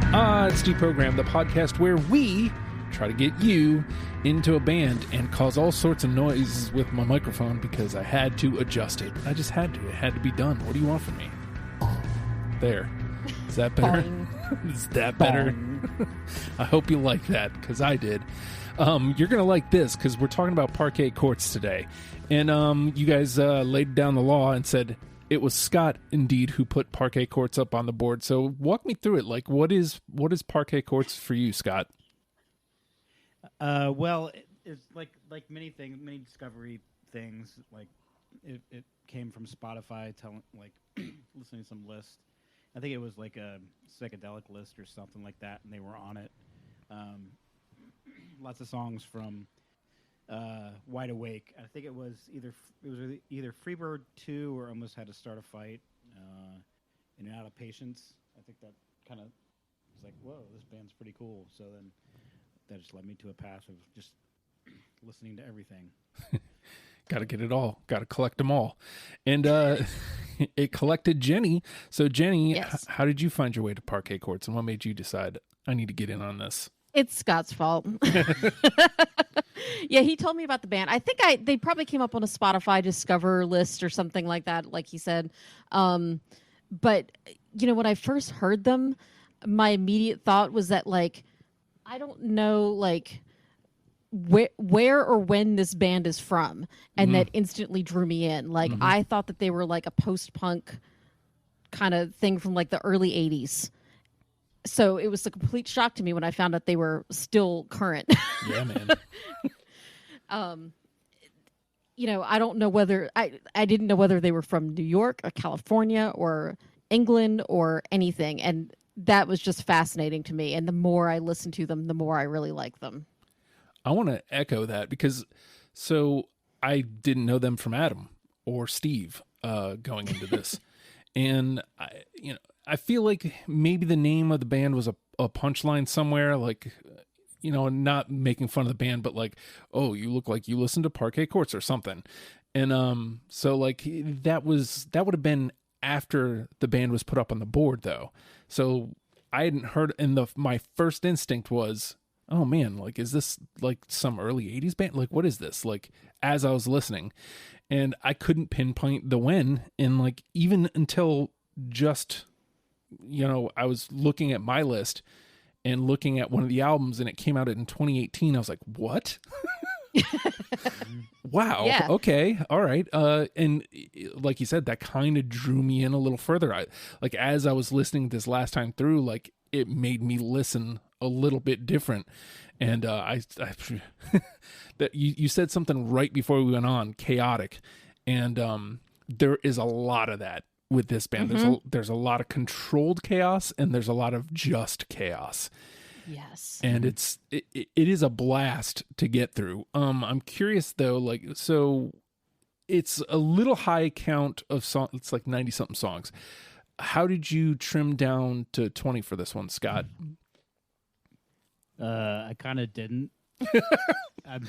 It's Deprogram, the podcast where we try to get you into a band and cause all sorts of noises with my microphone because I had to adjust it. I just had to. It had to be done. What do you want from me? There. Is that better? Is that better? I hope you like that, because I did. You're going to like this, because we're talking about Parquet Courts today. And you guys laid down the law and said it was Scott, indeed, who put Parquet Courts up on the board. So walk me through it. Like, what is Parquet Courts for you, Scott? Well, it's like many things, many discovery things. Like, it came from Spotify, listening to some list. I think it was like a psychedelic list or something like that, and they were on it. Lots of songs from Wide Awake. I think it was either Freebird 2 or Almost Had to Start a Fight, In and Out of Patience. I think that kind of was like, whoa, this band's pretty cool. So then that just led me to a path of just listening to everything. Got to get it all. Got to collect them all. And it collected Jennie. So, Jennie, yes. How did you find your way to Parquet Courts, and what made you decide, I need to get in on this? It's Scott's fault. Yeah, he told me about the band. I think they probably came up on a Spotify Discover list or something like that, like he said. But, when I first heard them, my immediate thought was that, like, I don't know, like, where or when this band is from, and that instantly drew me in. Like, I thought that they were like a post-punk kind of thing from like the early 80s. So it was a complete shock to me when I found out they were still current. Yeah, man. I don't know whether I didn't know whether they were from New York or California or England or anything. And that was just fascinating to me. And the more I listened to them, the more I really like them. I want to echo that because I didn't know them from Adam or Steve going into this. And I feel like maybe the name of the band was a punchline somewhere, like, not making fun of the band, but like, oh, you look like you listen to Parquet Courts or something. And so like that would have been after the band was put up on the board though. So I hadn't heard, and my first instinct was, oh man, like, is this like some early 80s band? Like, what is this? Like, as I was listening, and I couldn't pinpoint the when, and like, even until just, I was looking at my list and looking at one of the albums and it came out in 2018. I was like, what? Wow. Yeah. Okay. All right. And like you said, that kind of drew me in a little further. Like, as I was listening this last time through, like, it made me listen a little bit different. And I that you said something right before we went on, chaotic, and there is a lot of that with this band. There's a lot of controlled chaos, and there's a lot of just chaos. Yes. And it is a blast to get through. I'm curious though, like, so it's a little high count of songs. It's like 90 something songs. How did you trim down to 20 for this one, Scott? I kind of didn't. I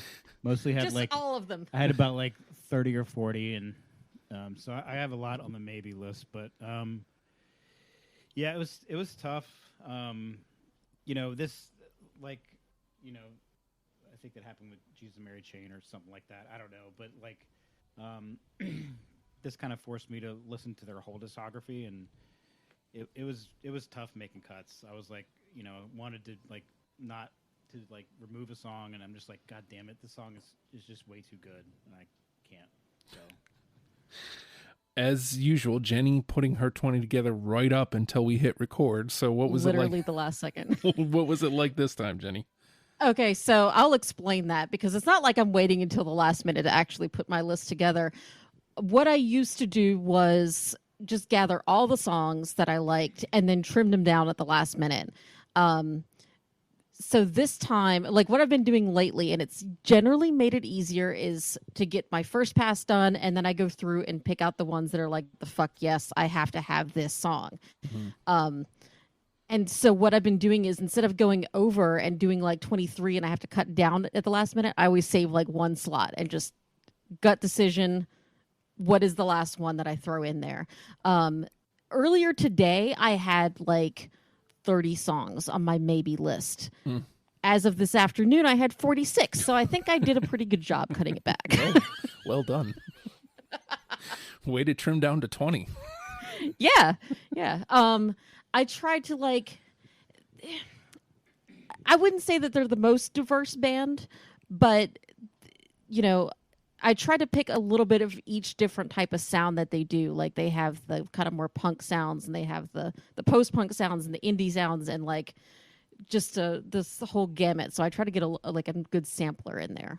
mostly had just all of them. I had about like 30 or 40, and so I have a lot on the maybe list. But yeah, it was tough. This, like, I think that happened with Jesus and Mary Chain or something like that. I don't know, but like, this kind of forced me to listen to their whole discography, and it was tough making cuts. I was like, wanted to like not to like remove a song, and I'm just like, God damn it, this song is just way too good, and I can't. So. As usual, Jennie putting her 20 together right up until we hit record. So what was literally it like? the last second. What was it like this time, Jennie? Okay, so I'll explain that, because it's not like I'm waiting until the last minute to actually put my list together. What I used to do was just gather all the songs that I liked and then trim them down at the last minute. So this time, like what I've been doing lately, and it's generally made it easier, is to get my first pass done, and then I go through and pick out the ones that are like, the fuck yes, I have to have this song. And so what I've been doing is, instead of going over and doing like 23 and I have to cut down at the last minute, I always save like one slot and just gut decision, what is the last one that I throw in there. Earlier today, I had like 30 songs on my maybe list. As of this afternoon, I had 46. So I think I did a pretty good job cutting it back. Well done. Way to trim down to 20. Yeah. I tried to I wouldn't say that they're the most diverse band, but I try to pick a little bit of each different type of sound that they do. Like they have the kind of more punk sounds, and they have the post-punk sounds and the indie sounds, and just this whole gamut. So I try to get a good sampler in there.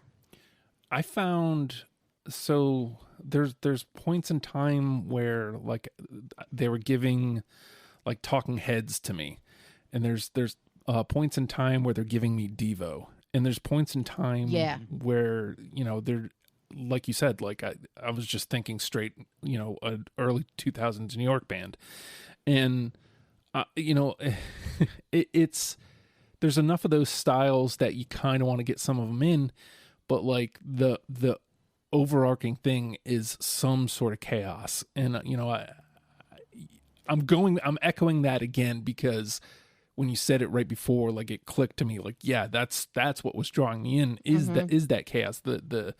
I found there's points in time where they were giving talking heads to me, and there's points in time where they're giving me Devo, and there's points in time where they're like you said, I was just thinking straight an early 2000s New York band, and it's there's enough of those styles that you kind of want to get some of them in, but the overarching thing is some sort of chaos. And I'm echoing that again, because when you said it right before, it clicked to me, that's what was drawing me in, is that chaos, the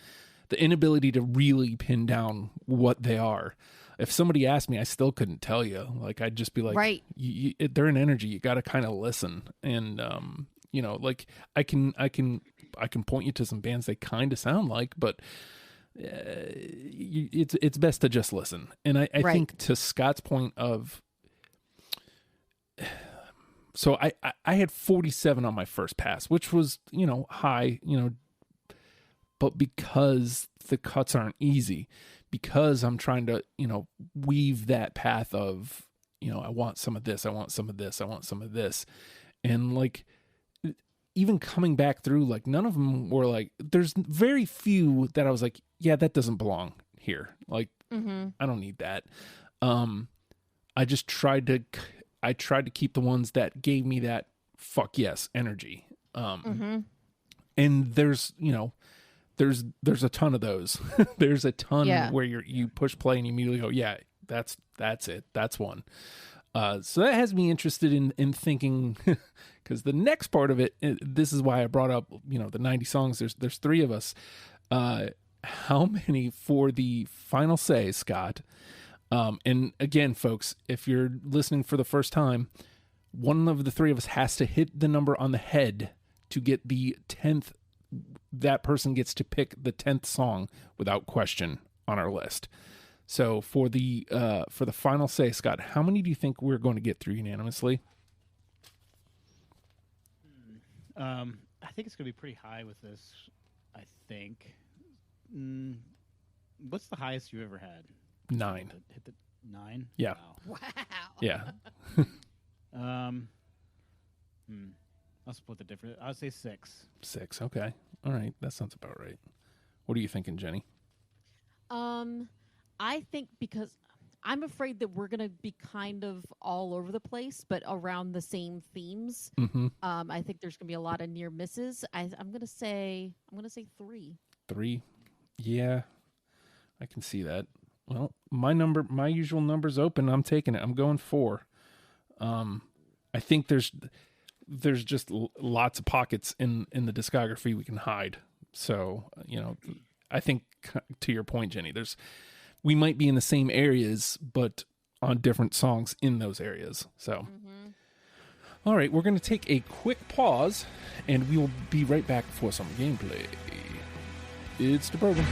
inability to really pin down what they are. If somebody asked me, I still couldn't tell you. I'd just be like, right, they're an energy. You got to kind of listen. And, I can point you to some bands they kind of sound like, but it's best to just listen. And I think, to Scott's point of, so I had 47 on my first pass, which was, high, but because the cuts aren't easy, because I'm trying to, weave that path of, I want some of this, I want some of this, I want some of this. And even coming back through, none of them were there's very few that I was like, yeah, that doesn't belong here. I don't need that. I just tried to keep the ones that gave me that fuck yes energy. And there's a ton of those. There's a ton where you push play and you immediately go, yeah, that's it. That's one. So that has me interested in thinking, because the next part of it, this is why I brought up, the 90 songs. There's three of us. How many for the final say, Scott? And again, folks, if you're listening for the first time, one of the three of us has to hit the number on the head to get the 10th. That person gets to pick the 10th song without question on our list. So for the final say, Scott, how many do you think we're going to get through unanimously? I think it's going to be pretty high with this. I think. What's the highest you ever had? 9. Hit the 9? Yeah. Wow. Yeah. I'll split the difference. I'll say 6. 6. Okay. All right. That sounds about right. What are you thinking, Jenny? I think, because I'm afraid that we're going to be kind of all over the place, but around the same themes. I think there's going to be a lot of near misses. I'm going to say 3. 3. Yeah. I can see that. Well, my usual number's open. I'm taking it. I'm going 4. I think there's just lots of pockets in the discography we can hide. So, I think, to your point, Jenny, we might be in the same areas, but on different songs in those areas. So, All right, we're going to take a quick pause, and we will be right back for some gameplay. It's the program.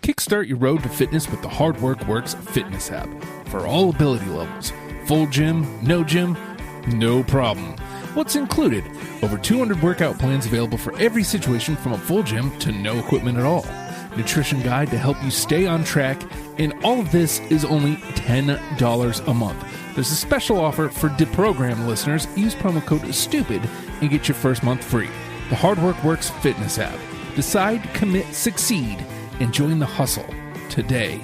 Kickstart your road to fitness with the Hard Work Works fitness app. For all ability levels, full gym, no problem. What's included? Over 200 workout plans available for every situation, from a full gym to no equipment at all. Nutrition guide to help you stay on track, and all of this is only $10 a month. There's a special offer for Deprogram listeners. Use promo code STUPID and get your first month free. The Hard Work Works fitness app. Decide, commit, succeed, and join the hustle today.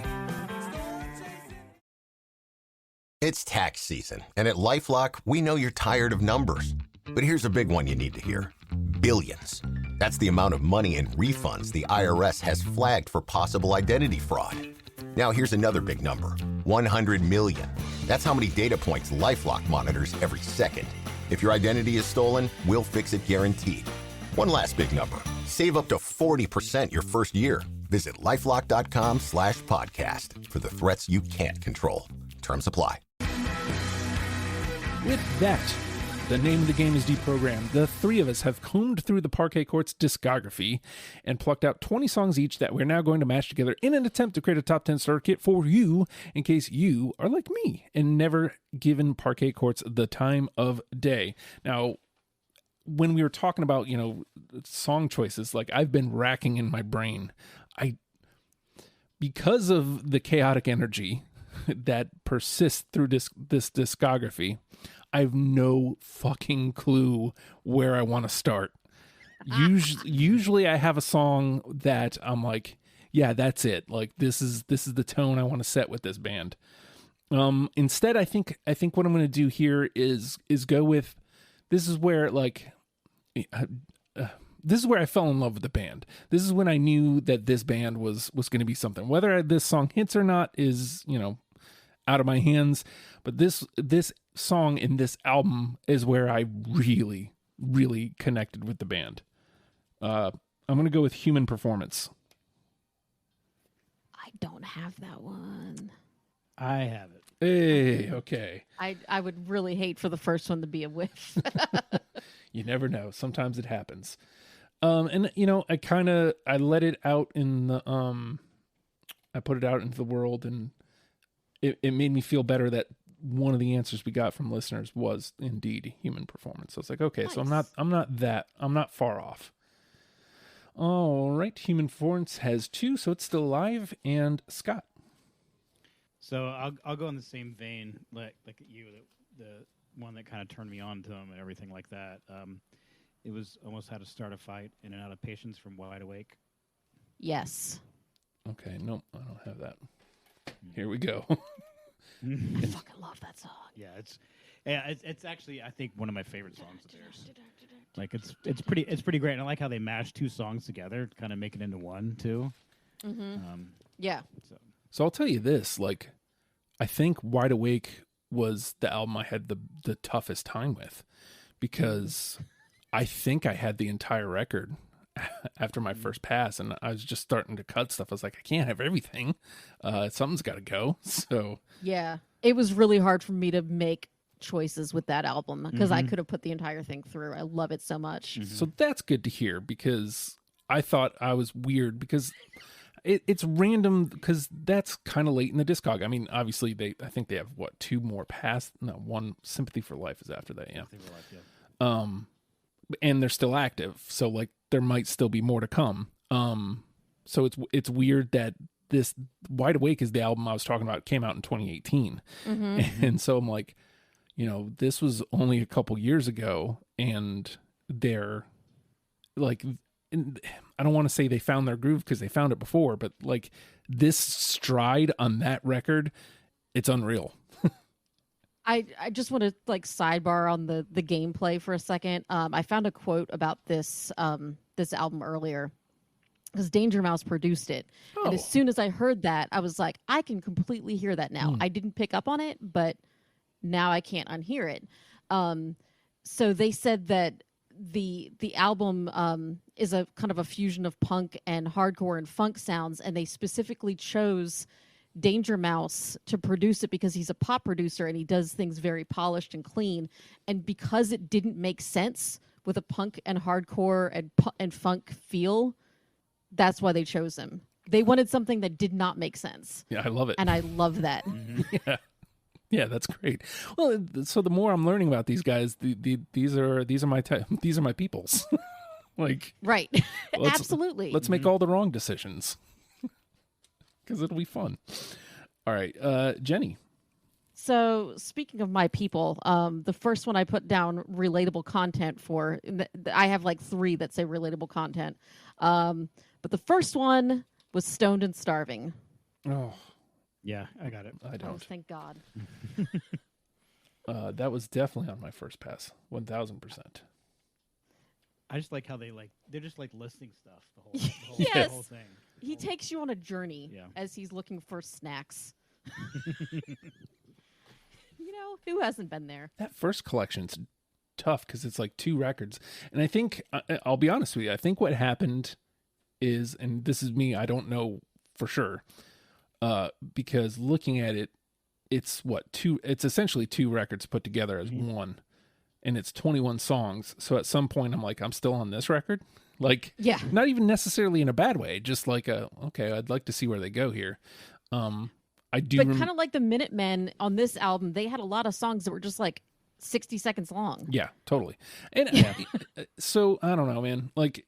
It's tax season, and at LifeLock, we know you're tired of numbers. But here's a big one you need to hear. Billions. That's the amount of money in refunds the IRS has flagged for possible identity fraud. Now here's another big number, 100 million. That's how many data points LifeLock monitors every second. If your identity is stolen, we'll fix it guaranteed. One last big number, save up to 40% your first year. Visit lifelock.com/podcast for the threats you can't control. Terms apply. With that, the name of the game is deprogrammed. The three of us have combed through the Parquet Courts discography and plucked out 20 songs each that we're now going to mash together in an attempt to create a top 10 starter kit for you in case you are like me and never given Parquet Courts the time of day. Now, when we were talking about, song choices, like I've been racking in my brain. Because of the chaotic energy that persists through this discography, I have no fucking clue where I want to start. Usually I have a song that I'm like, yeah, that's it. Like this is the tone I want to set with this band. Instead, I think what I'm going to do here is go with, this is where this is where I fell in love with the band. This is when I knew that this band was going to be something. Whether this song hits or not is, out of my hands. But this song in this album is where I really, really connected with the band. I'm going to go with Human Performance. I don't have that one. I have it. Hey, okay. I would really hate for the first one to be a whiff. You never know. Sometimes it happens. And I let it out in the, I put it out into the world, and it made me feel better that one of the answers we got from listeners was indeed Human Performance. So it's like, okay, nice. So I'm not far off. All right. Human Performance has 2, so it's still alive. And Scott. So I'll go in the same vein, like you, the one that kind of turned me on to them and everything like that. It was Almost How to Start a Fight, In and Out of Patience from Wide Awake. Yes. Okay, nope, I don't have that. Here we go. I fucking love that song. Yeah, it's actually, I think, one of my favorite songs of theirs. Like it's pretty great. And I like how they mash 2 songs together, kind of make it into one too. Mm-hmm. Yeah. So I'll tell you this, like, I think Wide Awake was the album I had the toughest time with, because I think I had the entire record after my first pass, and I was just starting to cut stuff. I was like, I can't have everything. Something's got to go. So yeah, it was really hard for me to make choices with that album because I could have put the entire thing through. I love it so much. So that's good to hear, because I thought I was weird because it's random, because that's kind of late in the discog. I mean, obviously I think they have 2 more past. No, one, Sympathy for Life is after that. Yeah. Sympathy for Life, yeah. And they're still active, so like there might still be more to come. So it's weird that this Wide Awake is the album I was talking about. It came out in 2018, and so I'm like, this was only a couple years ago, and they're like, I don't want to say they found their groove, because they found it before, but like this stride on that record, it's unreal. I just want to sidebar on the gameplay for a second. I found a quote about this album earlier, because Danger Mouse produced it. Oh. And as soon as I heard that, I was like, I can completely hear that now. I didn't pick up on it, but now I can't unhear it. So they said that the album is a kind of a fusion of punk and hardcore and funk sounds, and they specifically chose Danger Mouse to produce it because he's a pop producer and he does things very polished and clean. And because it didn't make sense with a punk and hardcore and funk feel, that's why they chose him. They wanted something that did not make sense. Yeah, I love it. And I love that. Yeah, that's great. Well, so the more I'm learning about these guys, these are my peoples. Like, right. Absolutely. Let's make all the wrong decisions, because it'll be fun. All right, Jenny. So speaking of my people, the first one I put down relatable content for, I have 3 that say relatable content. But the first one was Stoned and Starving. Oh, yeah, I got it. I don't. Oh, thank God. That was definitely on my first pass, 1000%. I just like how they're just listing stuff the whole Yes. the whole thing. He takes you on a journey Yeah. as he's looking for snacks. Who hasn't been there? That first collection's tough because it's like 2 records. And I think, I'll be honest with you, I think what happened is, and this is me, I don't know for sure, because looking at it, it's it's essentially 2 records put together as one, and it's 21 songs. So at some point I'm like, I'm still on this record. Like, Yeah. not even necessarily in a bad way, just like okay, I'd like to see where they go here. I do, But kind of like the Minutemen on this album, they had a lot of songs that were just like 60 seconds long. yeah, totally. And so I don't know, man. Like,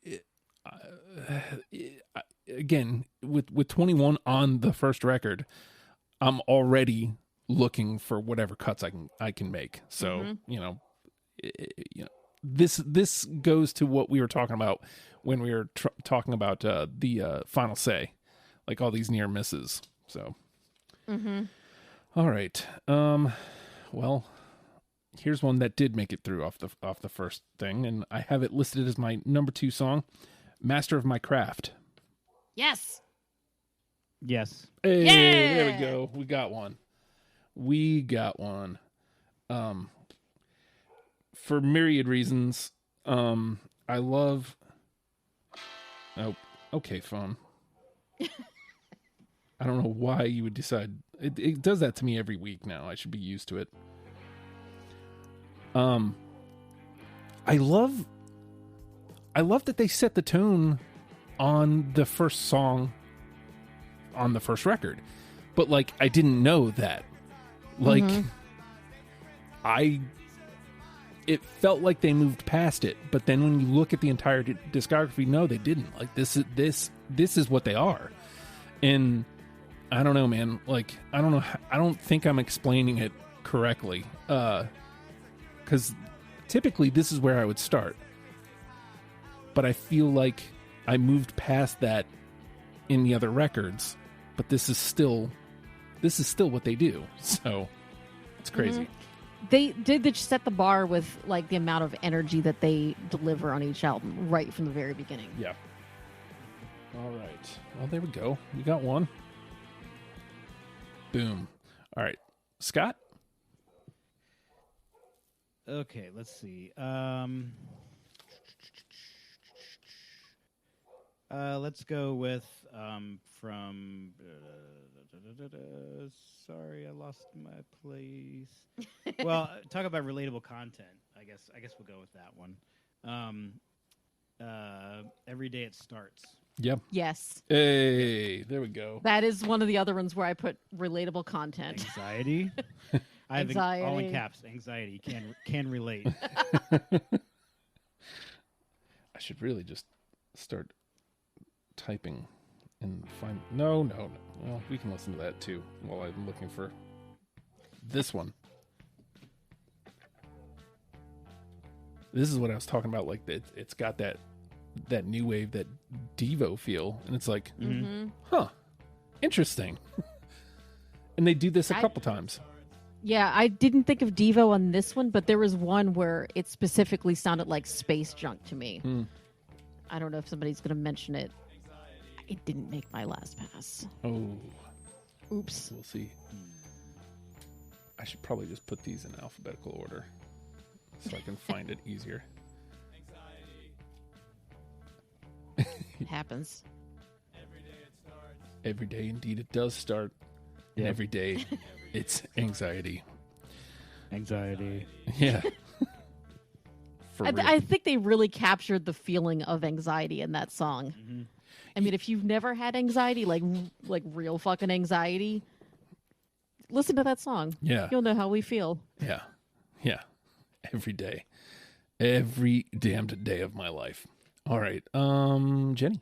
again, with 21 on the first record, I'm already looking for whatever cuts I can make. So this goes to what we were talking about when we were talking about the final say, like all these near misses. So. All right. Well, here's one that did make it through off the first thing, and I have it listed as my number 2 song, "Master of My Craft." Yes. Yes. Hey, Yeah! there we go. We got one. For myriad reasons, I love. Oh, okay, phone. I don't know why you would decide. It does that to me every week now. I should be used to it. I love that they set the tone on the first song on the first record. But like, I didn't know that. Like, it felt like they moved past it, but then when you look at the entire discography, no, they didn't. Like, this is what they are. And I don't know, man. Like, I don't know. I don't think I'm explaining it correctly. Because typically this is where I would start. But I feel like I moved past that in the other records. But this is still what they do. So it's crazy. They did set the bar with like the amount of energy that they deliver on each album right from the very beginning. Yeah. All right. Well, there we go. We got one. Boom. All right. Scott? Okay, let's see. Let's go with from. Sorry, I lost my place. Well, talk about relatable content. I guess we'll go with that one. Every day it starts. Yep. Yes. Hey, there we go. That is one of the other ones where I put relatable content. Anxiety. I have Anxiety. all in caps. Anxiety can relate. I should really just start typing and find. No. Well, we can listen to that too while I'm looking for this one. This is what I was talking about. Like, it's got that new wave, that Devo feel, and it's like, huh, interesting. And they do this a couple times. Yeah, I didn't think of Devo on this one, but there was one where it specifically sounded like space junk to me. I don't know if somebody's going to mention it. It didn't make my last pass. Oh, Oops. we'll see. I should probably just put these in alphabetical order so I can find it easier. It happens. Every day, indeed, it does start. And every day, it's anxiety. Anxiety. Yeah. For real. I think they really captured the feeling of anxiety in that song. I mean, if you've never had anxiety, like real fucking anxiety, listen to that song. Yeah. You'll know how we feel. Yeah. Every day. Every damned day of my life. All right. Jenny.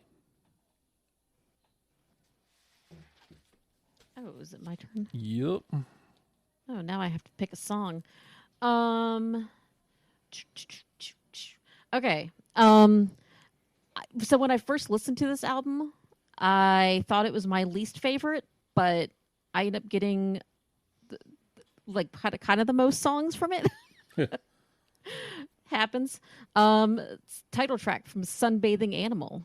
Oh, is it my turn? Yep. Oh, now I have to pick a song. Okay. So when I first listened to this album, I thought it was my least favorite, but I ended up getting kind of the most songs from it. Happens. Title track from Sunbathing Animal.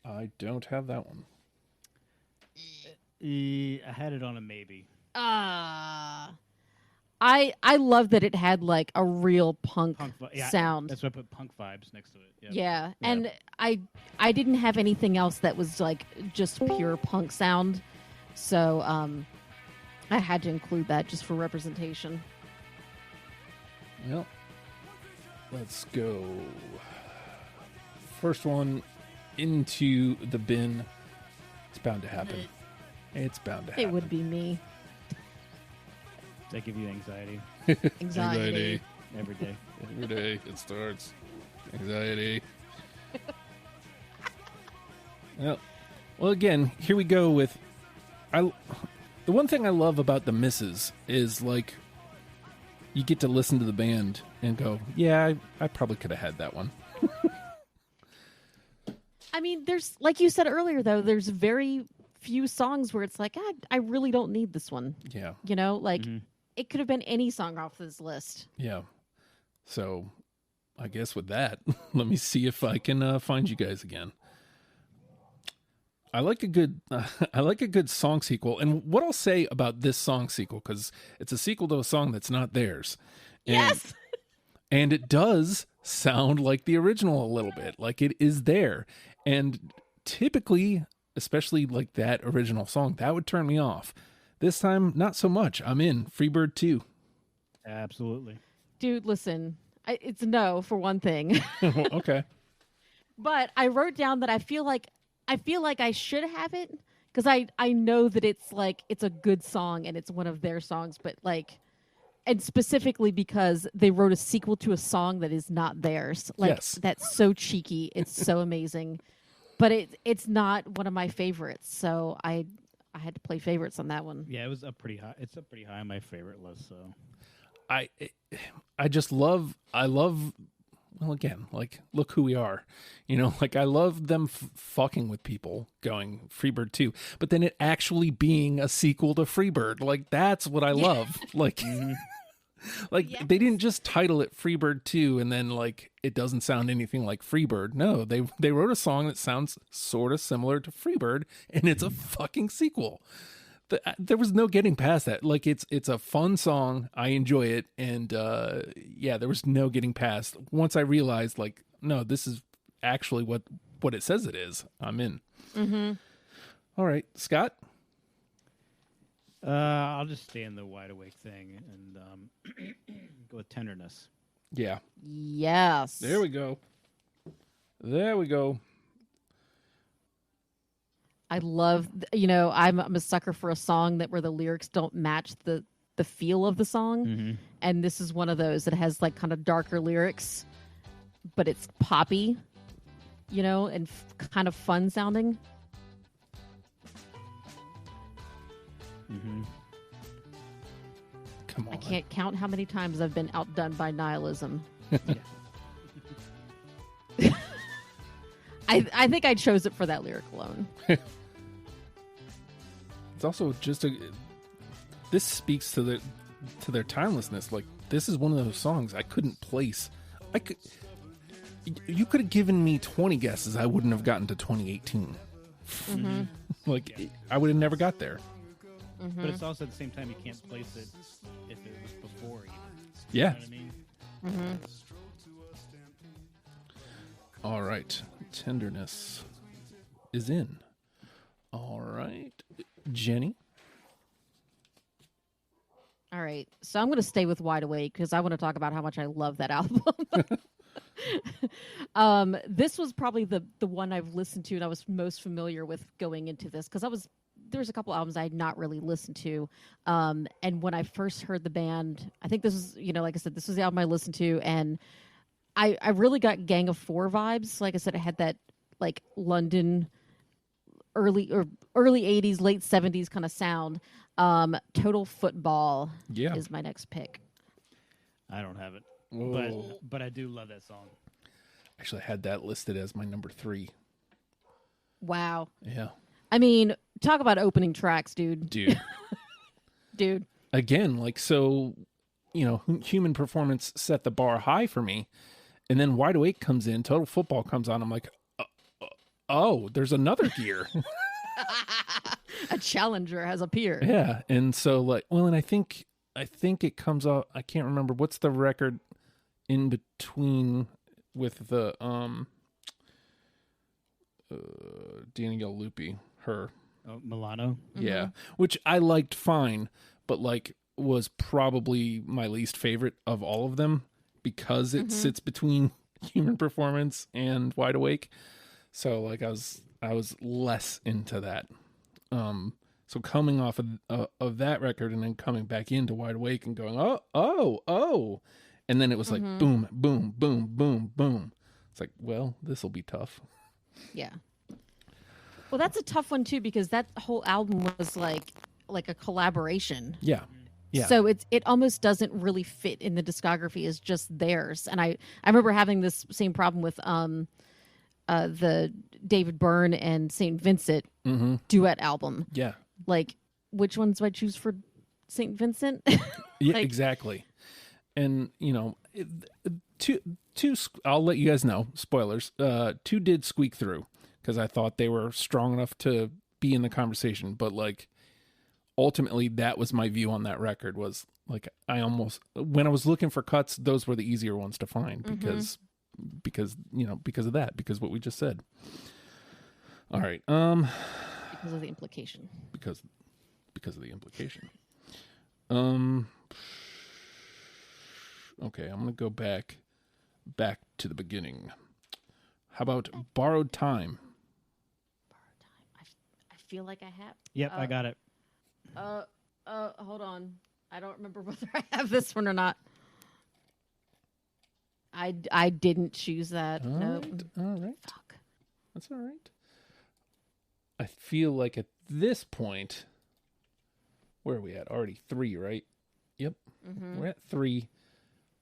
I don't have that one. I had it on a maybe. I love that it had like a real punk Yeah, sound. That's why I put punk vibes next to it. Yep. Yeah, and I didn't have anything else that was like just pure punk sound, so I had to include that just for representation. Well, let's go. First one into the bin. It's bound to happen. It's bound to happen. It would be me. Does that give you anxiety? Anxiety. Every day. Every day it starts. Anxiety. Well, again, here we go with... the one thing I love about the misses is, like, you get to listen to the band and go, yeah, I probably could have had that one. I mean, there's, like you said earlier, though, there's very few songs where it's like, I really don't need this one. Yeah. You know, like, it could have been any song off this list. Yeah. So, I guess with that, let me see if I can find you guys again. I like a good song sequel, and what I'll say about this song sequel, because it's a sequel to a song that's not theirs. Yes. And it does sound like the original a little bit, like it is there. And typically, especially like that original song, that would turn me off. This time, not so much. I'm in. Freebird 2. Absolutely. Dude, listen, it's no for one thing. Okay. But I wrote down that I feel like I should have it because I know that it's like it's a good song and it's one of their songs, but like, and specifically because they wrote a sequel to a song that is not theirs. Like, yes. That's so cheeky. It's so amazing, but it's not one of my favorites. So I had to play favorites on that one. Yeah, it was up pretty high. It's up pretty high on my favorite list. So I just love. Well, again, like, look who we are. You know, like, I love them fucking with people going Freebird 2, but then it actually being a sequel to Freebird. Like, that's what I love. Like, like Yes. they didn't just title it Freebird 2 and then, like, it doesn't sound anything like Freebird. No, they wrote a song that sounds sort of similar to Freebird, and it's a fucking sequel. There was no getting past that. Like, it's a fun song. I enjoy it. And yeah, there was no getting past. Once I realized, like, no, this is actually what it says it is, I'm in. Mm-hmm. All right, Scott? I'll just stay in the wide awake thing and go with Tenderness. Yeah. Yes. There we go. There we go. I love, I'm a sucker for a song where the lyrics don't match the feel of the song. Mm-hmm. And this is one of those that has like kind of darker lyrics, but it's poppy, and kind of fun sounding. Mm-hmm. Come on. I can't count how many times I've been outdone by nihilism. I think I chose it for that lyric alone. It's also just this speaks to their timelessness. Like, this is one of those songs I couldn't place. You could have given me 20 guesses, I wouldn't have gotten to 2018. Mm-hmm. Like, I would have never got there. Mm-hmm. But it's also at the same time you can't place it if it was before even. Yeah. You know what I mean? Mm-hmm. All right. Tenderness is in. All right. Jenny? All right. So I'm going to stay with Wide Awake because I want to talk about how much I love that album. This was probably the one I've listened to and I was most familiar with going into this because there was a couple albums I had not really listened to. And when I first heard the band, I think this was, like I said, this was the album I listened to. And I really got Gang of Four vibes. Like I said, it had that like London early 80s, late 70s kind of sound. Total Football is my next pick. I don't have it. Whoa. But I do love that song. Actually, I had that listed as my number 3. Wow. Yeah. I mean, talk about opening tracks, dude. Dude. Again, like, so, Human Performance set the bar high for me. And then Wide Awake comes in, Total Football comes on. I'm like, oh, there's another gear. A challenger has appeared. Yeah, and so like, well, and I think it comes out. I can't remember what's the record in between with the Danielle Lupi, her. Oh, Milano. Yeah, which I liked fine, but like was probably my least favorite of all of them because it sits between Human Performance and Wide Awake. So like I was less into that. So coming off of that record and then coming back into Wide Awake and going, oh, and then it was like boom, boom, boom, boom, boom. It's like, well, this will be tough. Yeah. Well, that's a tough one too because that whole album was like a collaboration. Yeah. Yeah. So it almost doesn't really fit in the discography as just theirs. And I remember having this same problem with the David Byrne and St. Vincent duet album. Yeah. Like, which ones do I choose for St. Vincent? Yeah, Like- exactly. And, you know, two, I'll let you guys know, spoilers, two did squeak through because I thought they were strong enough to be in the conversation. But, like, ultimately, that was my view on that record was, like, when I was looking for cuts, those were the easier ones to find because you know, because of that, because what we just said. All right. Because of the implication. Because of the implication. Okay, I'm gonna go back to the beginning. How about Borrowed Time? I feel like I have. Yep, I got it. Hold on. I don't remember whether I have this one or not. I didn't choose that. No. All right. Fuck. That's all right. I feel like at this point, where are we at? Already 3, right? Yep. We're at 3,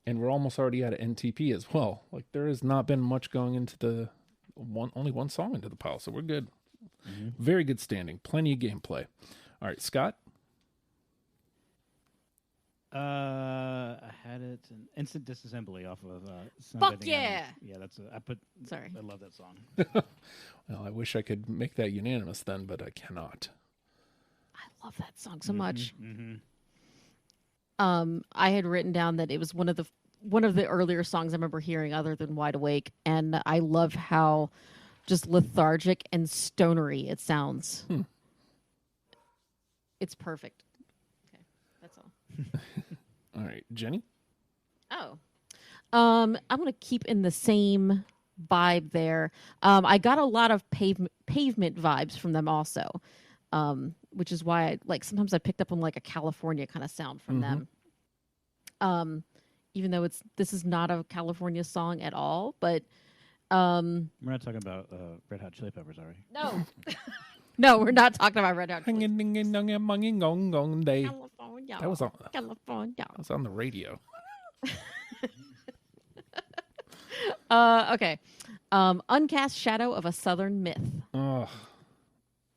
and we're almost already at an NTP as well. Like there has not been much going into only one song into the pile, so we're good. Very good standing. Plenty of gameplay. All right, Scott. I had it in Instant Disassembly off of. Sung Fuck by the yeah! Animals. Yeah, that's. Sorry. I love that song. Well, I wish I could make that unanimous then, but I cannot. I love that song so much. Mm-hmm. I had written down that it was one of the earlier songs I remember hearing other than Wide Awake, and I love how just lethargic and stonery it sounds. It's perfect. Okay, that's all. All right, Jenny. Oh, I'm gonna keep in the same vibe there. I got a lot of pavement vibes from them also, which is why sometimes I picked up on like a California kind of sound from them. Even though this is not a California song at all, but We're not talking about Red Hot Chili Peppers, are we? no, no, we're not talking about Red Hot Chili That was on. California. That was on the radio. Okay. Uncast Shadow of a Southern Myth. Oh,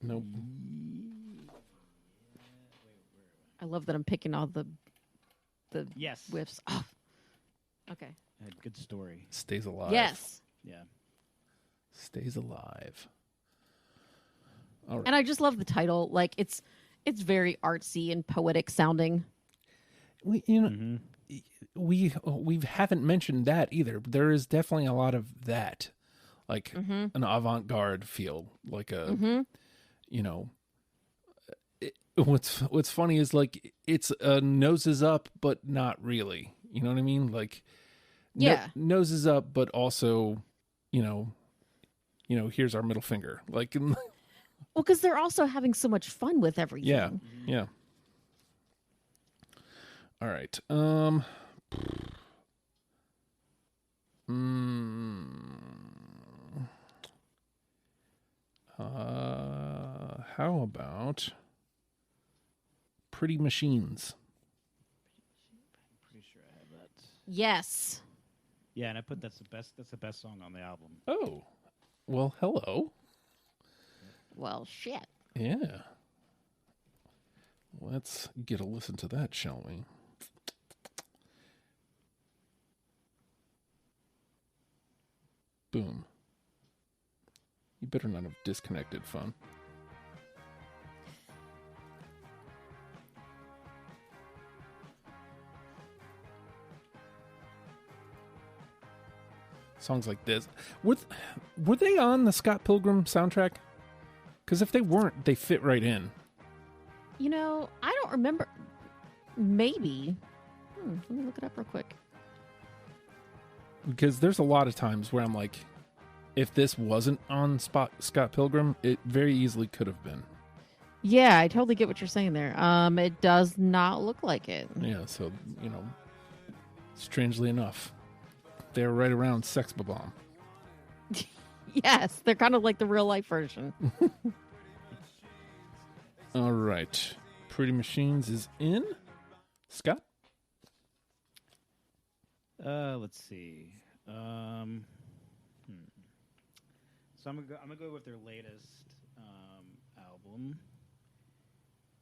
nope. I love that I'm picking all the Yes. whiffs. Oh. Okay. Good story. Stays alive. Yes. Yeah. Stays alive. All right. And I just love the title. Like it's very artsy and poetic sounding. We haven't mentioned that either. There is definitely a lot of that, like an avant-garde feel, like a, you know. What's funny is like it's noses up, but not really. You know what I mean? Like, Yeah. noses up, but also, you know, here's our middle finger. Like, Well, because they're also having so much fun with everything. yeah, yeah. All right. How about Pretty Machines? Pretty sure I have that. Yes. Yeah, and I put that's the best song on the album. Oh, well, hello. Well, shit. Yeah. Let's get a listen to that, shall we? Boom. You better not have disconnected phone. Songs like this. Were they on the Scott Pilgrim soundtrack? Because if they weren't, they fit right in. You know, I don't remember. Maybe. Let me look it up real quick. Because there's a lot of times where I'm like, if this wasn't on Scott Pilgrim, it very easily could have been. Yeah, I totally get what you're saying there. It does not look like it. Yeah, so, strangely enough, they're right around Sex Bomb. Yes, they're kind of like the real life version. All right. Pretty Machines is in. Scott? Let's see. So I'm gonna go with their latest album,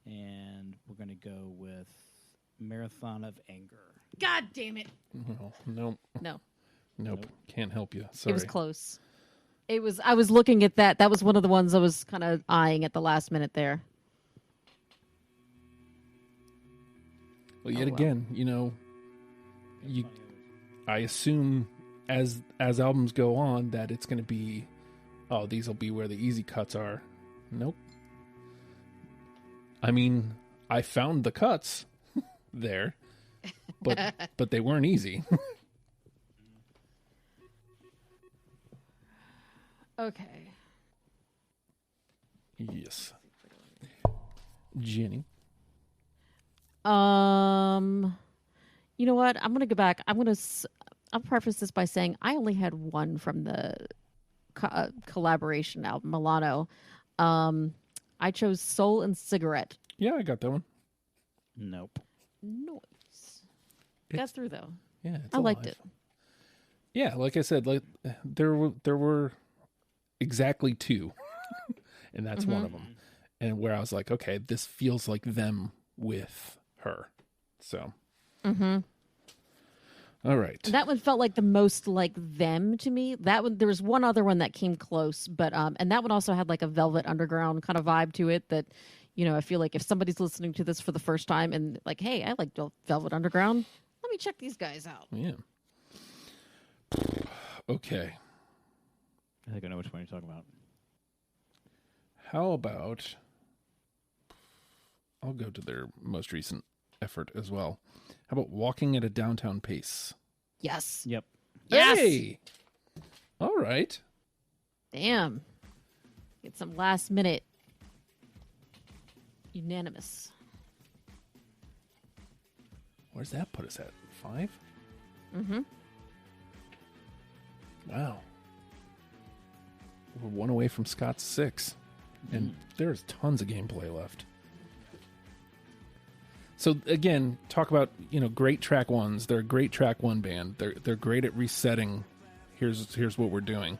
and we're gonna go with Marathon of Anger. God damn it! Oh, nope. No, Nope. Can't help you. Sorry. it was close. It was. I was looking at that. That was one of the ones I was kind of eyeing at the last minute there. Well, yet again, I assume as albums go on that it's going to be, oh, these will be where the easy cuts are. Nope. I mean, I found the cuts there, but they weren't easy. Okay. Yes. Jenny. You know what? I'm gonna go back. I'll preface this by saying I only had one from the collaboration album, Milano. I chose Soul and Cigarette. Yeah, I got that one. Nope. Nice. Got through though. Yeah, I liked alive. it. Yeah, like I said, like there were exactly two, and that's one of them. And where I was like, okay, this feels like them with her. So, all right. That one felt like the most like them to me. That one, there was one other one that came close, but and that one also had like a Velvet Underground kind of vibe to it. That, I feel like if somebody's listening to this for the first time and like, hey, I like Velvet Underground, let me check these guys out. Yeah. Okay. I think I know which one you're talking about. How about I'll go to their most recent effort as well. How about Walking at a Downtown Pace? Yes. Yep. Yes. Hey! All right. Damn. Get some last minute unanimous. Where's that put us at? 5? Mm-hmm. Wow. We're one away from Scott's 6. And there's tons of gameplay left. So again, talk about, great track ones. They're a great track one band. They're great at resetting. Here's what we're doing.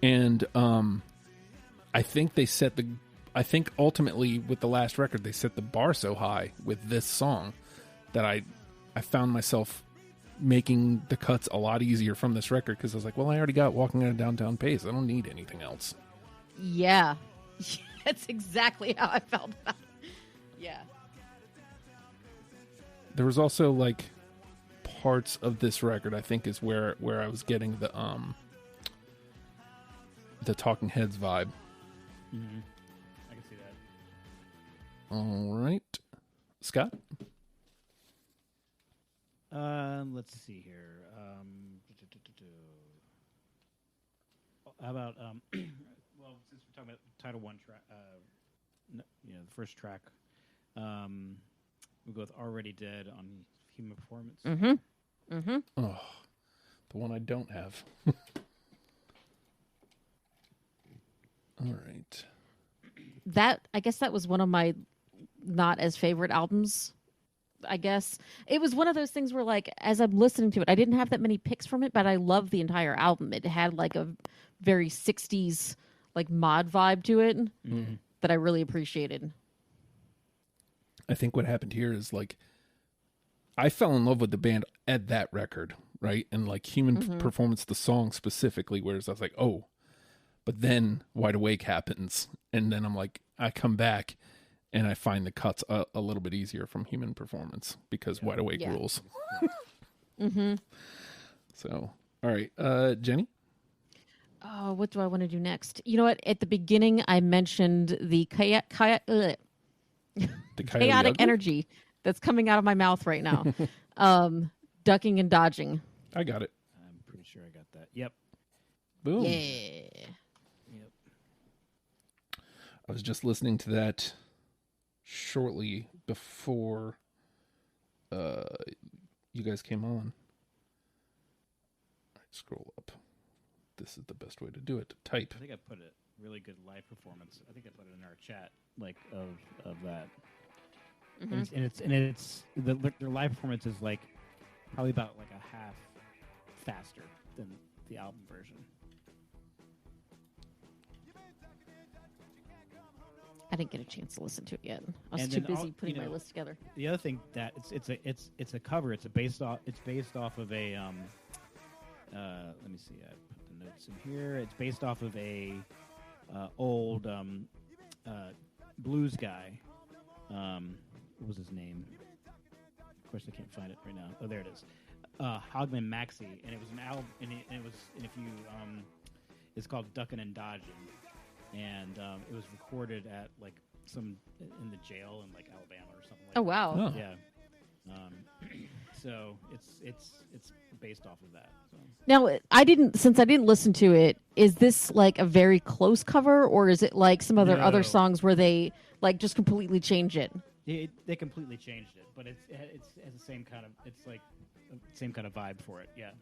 And I think ultimately with the last record they set the bar so high with this song that I found myself making the cuts a lot easier from this record because I was like, well, I already got Walking at a Downtown Pace. I don't need anything else. Yeah. That's exactly how I felt about it. Yeah. There was also like parts of this record I think is where I was getting the Talking Heads vibe. Mm-hmm. I can see that. All right. Scott? Let's see here. How about well, since we're talking about Title One track, the first track, we'll go with "Already Dead" on Human Performance. Mm-hmm. Mm-hmm. Oh, the one I don't have. All right. I guess that was one of my not as favorite albums. I guess it was one of those things where, like, as I'm listening to it, I didn't have that many picks from it, but I love the entire album. It had like a very 60s like mod vibe to it that I really appreciated. I think what happened here is like I fell in love with the band at that record, right? And like Human Performance, the song specifically, whereas I was like, oh, But then Wide Awake happens, and then I'm like, I come back, and I find the cuts a little bit easier from Human Performance because Wide Awake rules. Mm-hmm. So, all right, Jenny? Oh, what do I want to do next? You know what? At the beginning, I mentioned the The chaotic energy that's coming out of my mouth right now. Ducking and dodging. I got it. I'm pretty sure I got that. Yep. Boom. Yeah. Yep. I was just listening to that shortly before you guys came on. All right, scroll up. This is the best way to do it. Type. I think I put a really good live performance. I think I put it in our chat, like of that. Mm-hmm. And it's their live performance is like probably about like a half faster than the album version. I didn't get a chance to listen to it yet. I was And too then busy putting my know, list together. The other thing that it's a cover. It's based off of a let me see. I put the notes in here. It's based off of a old blues guy. What was his name? Of course, I can't find it right now. Oh, there it is. Hogman Maxey, and it was an album, and if you it's called Duckin' and Dodging, and it was recorded at like some in the jail in like Alabama or something like Oh, wow. Oh. that. Yeah. So it's based off of that. So. Now, since I didn't listen to it, is this like a very close cover, or is it like some other No. songs where they like just completely change it? They completely changed it, but it has the same kind of same kind of vibe for it. Yeah.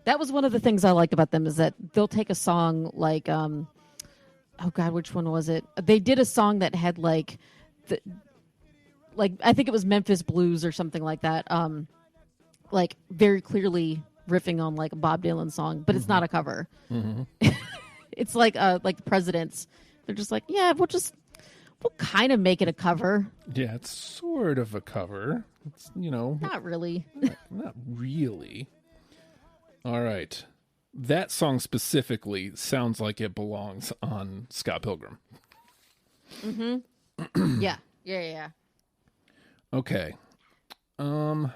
That was one of the things I liked about them is that they'll take a song like, oh God, which one was it? They did a song that had like I think it was Memphis Blues or something like that. Like very clearly riffing on like a Bob Dylan song, but it's not a cover. Mm-hmm. It's like the Presidents. They're just like, yeah, we'll kind of make it a cover. Yeah, it's sort of a cover. It's, Not really. not really. All right. That song specifically sounds like it belongs on Scott Pilgrim. Mm-hmm. Yeah. Okay. Back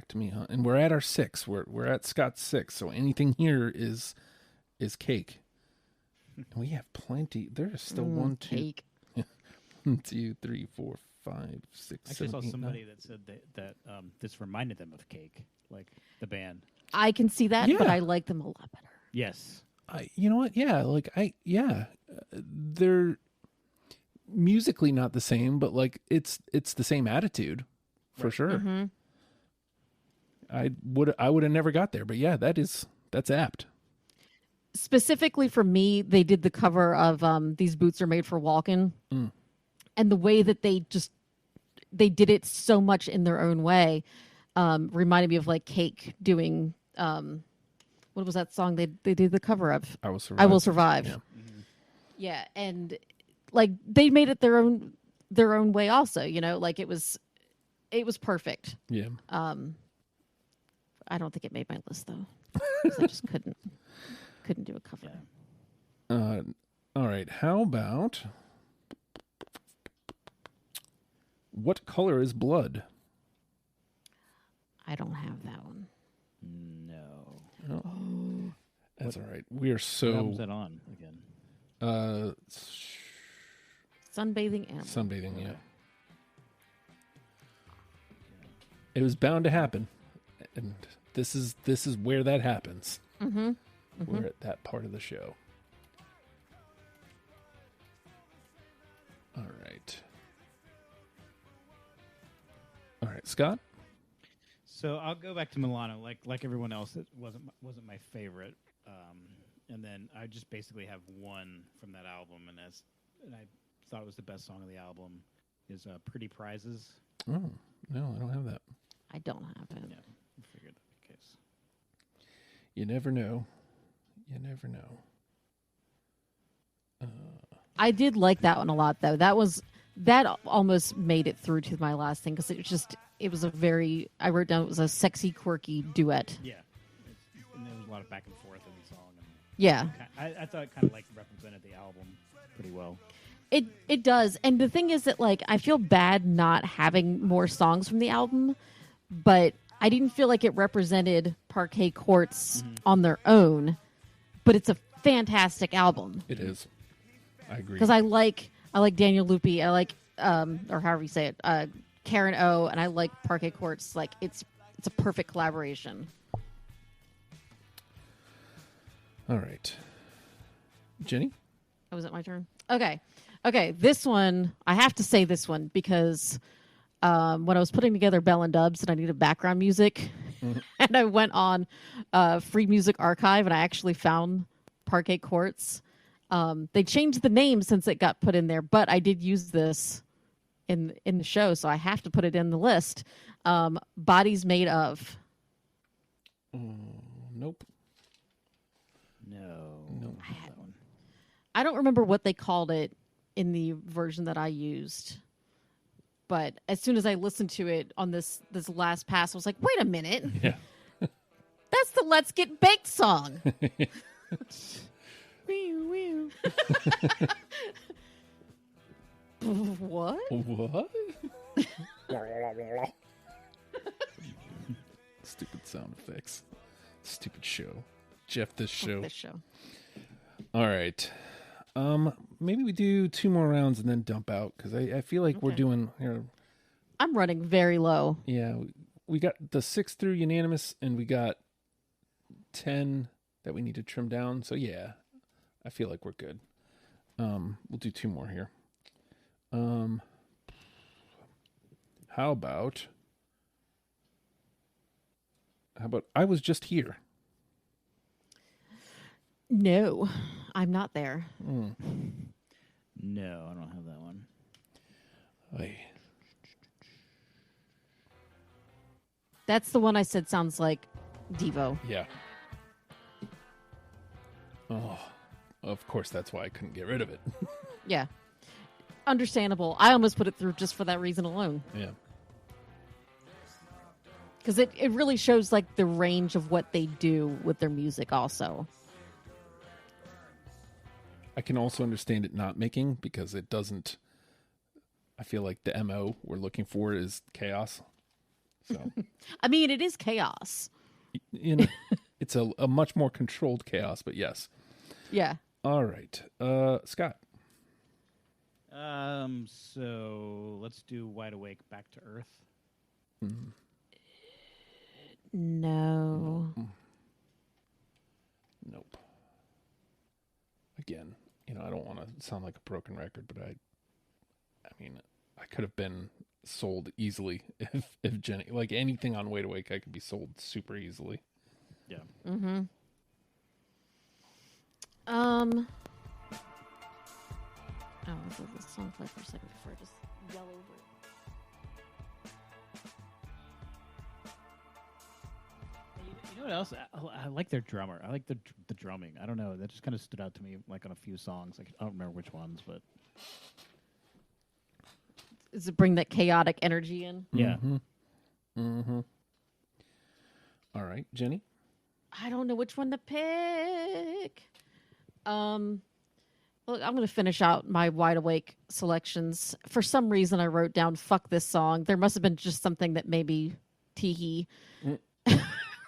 to me, huh? And we're at our 6. We're at Scott's 6. So anything here is cake. And we have plenty. There's still 1, 2, Cake. 1, 2, 3, 4, 5, 6, I actually 7, saw 8, somebody 9. that said that this reminded them of Cake, like the band. I can see that, Yeah. but I like them a lot better. Yes. You know what? Yeah, they're musically not the same, but like it's the same attitude for sure. Mm-hmm. I would have never got there, but yeah, that's apt. Specifically for me, they did the cover of These Boots Are Made for Walking. Mm. And the way that they did it so much in their own way reminded me of like Cake doing what was that song they did the cover of? I Will Survive. I Will Survive. Yeah. Mm-hmm. Yeah, and like they made it their own way also, like it was perfect. Yeah. I don't think it made my list though. 'Cause I just couldn't do a cover. Yeah. All right. How about What Color is Blood? I don't have that one. No. Oh. That's all right. We are What so album's that on again? Sunbathing Animal. Sunbathing, yeah. It was bound to happen. And this is where that happens. Mm-hmm. Mm-hmm. We're at that part of the show. All right. All right, Scott? So I'll go back to Milano. Like everyone else, it wasn't my favorite. And then I just basically have one from that album, and I thought it was the best song of the album is "Pretty Prizes." Oh, no, I don't have that. I don't have it. Yeah, I figured that'd be the case. You never know. You never know. I did like that one a lot, though. That almost made it through to my last thing because I wrote down it was a sexy, quirky duet. Yeah, and there was a lot of back and forth in the song. And Yeah. I thought it kind of like represented the album pretty well. It does. And the thing is that like I feel bad not having more songs from the album, but I didn't feel like it represented Parquet Courts on their own. But it's a fantastic album. It is. I agree. Because I like Daniel Lupi. I like or however you say it, Karen O, and I like Parquet Courts. Like it's a perfect collaboration. All right. Jenny? Oh, was it my turn? Okay. This one, I have to say this one because when I was putting together Bell and Dubs and I needed background music, and I went on Free Music Archive and I actually found Parquet Courts. They changed the name since it got put in there, but I did use this in the show, so I have to put it in the list. Bodies Made Of. Nope. No. I don't remember what they called it in the version that I used. But as soon as I listened to it on this last pass, I was like, wait a minute. Yeah. That's the Let's Get Baked song. What? What? Stupid sound effects. Stupid show. Jeff, this show. This show. All right. Maybe we do 2 more rounds and then dump out because I feel like we're doing here. I'm running very low. Yeah, we got the 6 through unanimous, and we got 10 that we need to trim down. So yeah, I feel like we're good. We'll do 2 more here. How about I Was Just Here? No, I'm not there. No, I don't have that one. That's the one I said sounds like Devo. Yeah. Oh, of course, that's why I couldn't get rid of it. Yeah. Understandable. I almost put it through just for that reason alone. Yeah. Because it really shows like the range of what they do with their music also. I can also understand it not making because it doesn't. I feel like the MO we're looking for is chaos. So, I mean, it is chaos. you know, it's a much more controlled chaos, but yes. Yeah. All right. Scott. So let's do Wide Awake, Back to Earth. No. Nope. Again, I don't want to sound like a broken record, but I mean, I could have been sold easily if Jenny, like anything on Wide Awake, I could be sold super easily. Yeah. Mm-hmm. Oh, let's let this song play for a second before I just yell over it. You know what else? I like their drummer. I like the drumming. I don't know. That just kind of stood out to me, like on a few songs. Like, I don't remember which ones, but Does it bring that chaotic energy in? yeah. All right, Jenny. I don't know which one to pick. Look, I'm going to finish out my Wide Awake selections. For some reason, I wrote down "fuck this song." There must have been just something that made me tee-hee,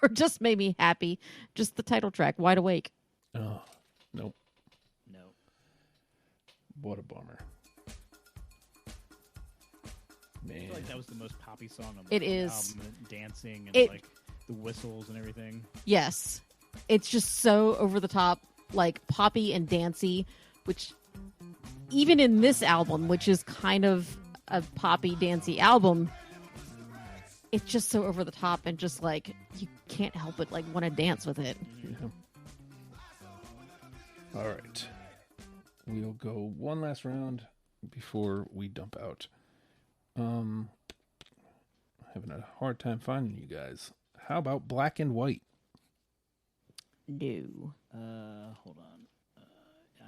or just made me happy. Just the title track, "Wide Awake." Oh, nope. No. What a bummer. Man. I feel like that was the most poppy song on It the is. album. Dancing and It- like the whistles and everything. Yes, it's just so over the top, like poppy and dancey, which even in this album, which is kind of a poppy dancey album, it's just so over the top and just like you can't help but like want to dance with it. Yeah. All right. We'll go one last round before we dump out. Having a hard time finding you guys. How about Black and White? No. Hold on.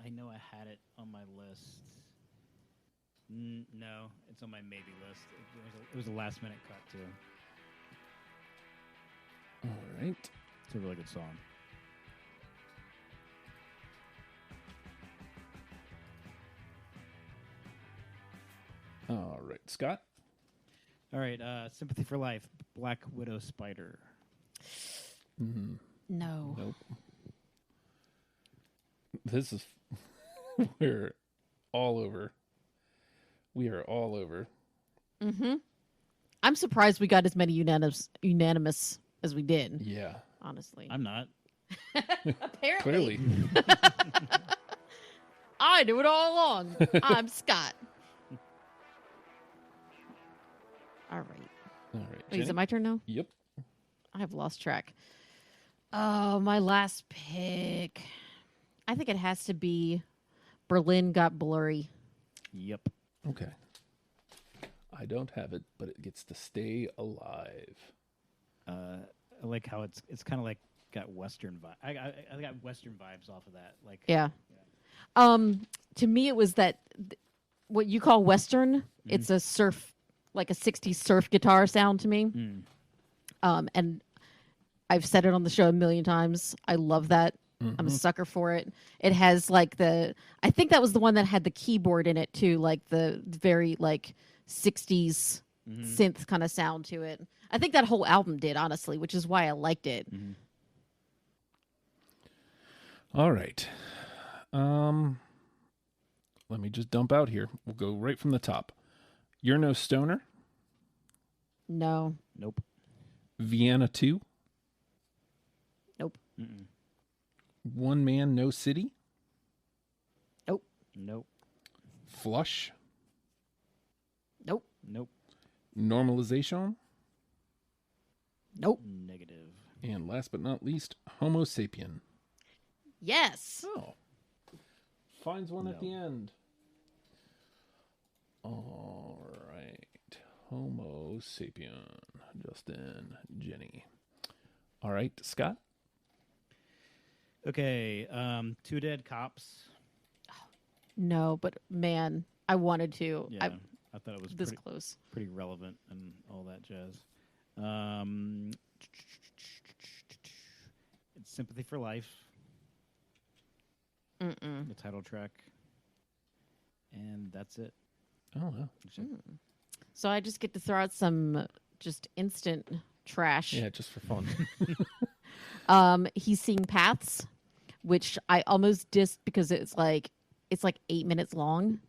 I know I had it on my list. No, it's on my maybe list. It was a last minute cut too. All right. It's a really good song. All right, Scott. All right, Sympathy for Life, Black Widow Spider. No. Nope. This is we're all over. We are all over. Mm-hmm. I'm surprised we got as many unanimous as we did. Yeah. Honestly, I'm not. apparently Clearly. I knew it all along. I'm Scott. All right. All right. Wait, is Jenny? it my turn now? Yep. I have lost track. Oh, my last pick. I think it has to be Berlin Got Blurry. Yep. Okay. I don't have it, but it gets to stay alive. I like how it's kind of like got Western vibe. I got Western vibes off of that. Like Yeah. To me, it was that what you call Western. It's a surf, like a 60s surf guitar sound to me. And I've said it on the show a million times. I love that. I'm a sucker for it. It has like I think that was the one that had the keyboard in it too, like the very like 60s synth kind of sound to it. I think that whole album did, honestly, which is why I liked it. All right. Let me just dump out here. We'll go right from the top. You're No Stoner. No. Nope. Vienna 2. Nope. One Man, No City. Nope. Nope. Flush. Nope. Nope. Normalization. Nope. Negative. And last but not least, Homo Sapien. Yes. Oh. Finds one at No. the end. All right. Homo Sapien. Justin, Jenny. All right, Scott. Okay. Two Dead Cops. No, but man, I wanted to. Yeah. I thought it was This pretty, close. pretty relevant and all that jazz. It's Sympathy for Life. The title track. And that's it. Oh, wow. So I just get to throw out some just instant trash. Yeah, just for fun. He's Seeing Paths, which I almost dissed because it's like 8 minutes long.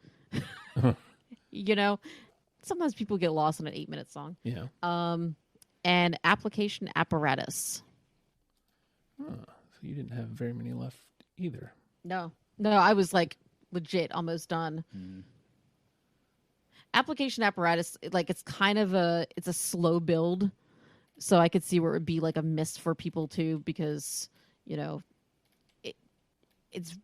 You know, sometimes people get lost in an 8-minute song. Yeah. And Application Apparatus. So you didn't have very many left either. No, I was like legit almost done. Application Apparatus, like it's a slow build, so I could see where it would be like a miss for people too, because you know, it's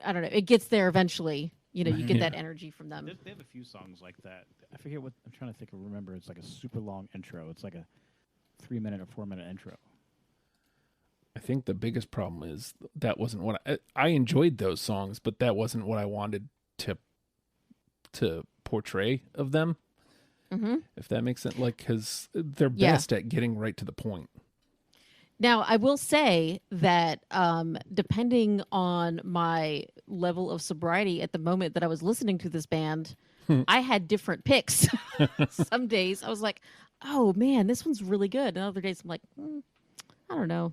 I don't know, it gets there eventually. You know, you get that energy from them. They have a few songs like that. I forget what I'm trying to think of. Remember, it's like a super long intro. It's like a 3-minute or 4-minute intro. I think the biggest problem is that wasn't what I enjoyed those songs, but that wasn't what I wanted to portray of them. If that makes sense, like, because they're best at getting right to the point. Now, I will say that depending on my level of sobriety at the moment that I was listening to this band, I had different picks. Some days I was like, oh man, this one's really good. And other days I'm like, I don't know.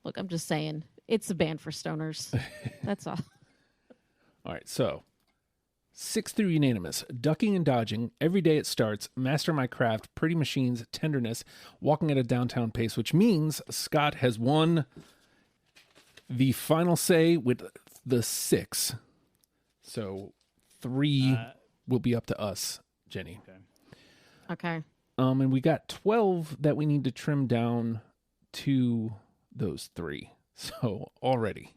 Look, I'm just saying, it's a band for stoners. That's all. All right, so 6 through unanimous. Ducking and Dodging, Every Day It Starts, Master My Craft, Pretty Machines, Tenderness, Walking at a Downtown Pace, which means Scott has won the final say with the 6. So 3 will be up to us, Jenny. Okay. And we got 12 that we need to trim down to those 3. So already.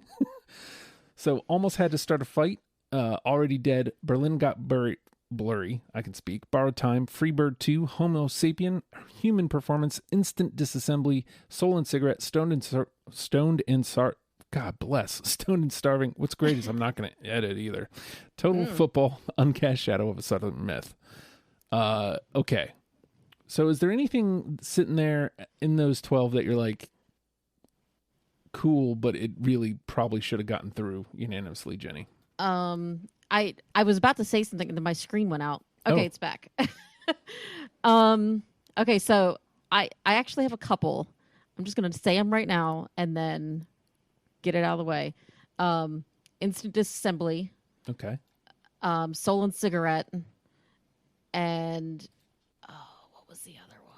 So almost had to start a fight. Already Dead, Berlin Got Blurry, I can speak, Borrowed Time, Freebird 2, Homo Sapien, Human Performance, Instant Disassembly, Soul and Cigarette, Stoned and Starving. What's great is I'm not going to edit either. Total Football, Uncast Shadow of a Southern Myth. Okay. So is there anything sitting there in those 12 that you're like, cool, but it really probably should have gotten through unanimously, Jenny? I was about to say something and then my screen went out. Okay, Oh. it's back. Okay, so I actually have a couple. I'm just gonna say them right now and then get it out of the way. Instant Disassembly, Okay. Soul and Cigarette, and what was the other one?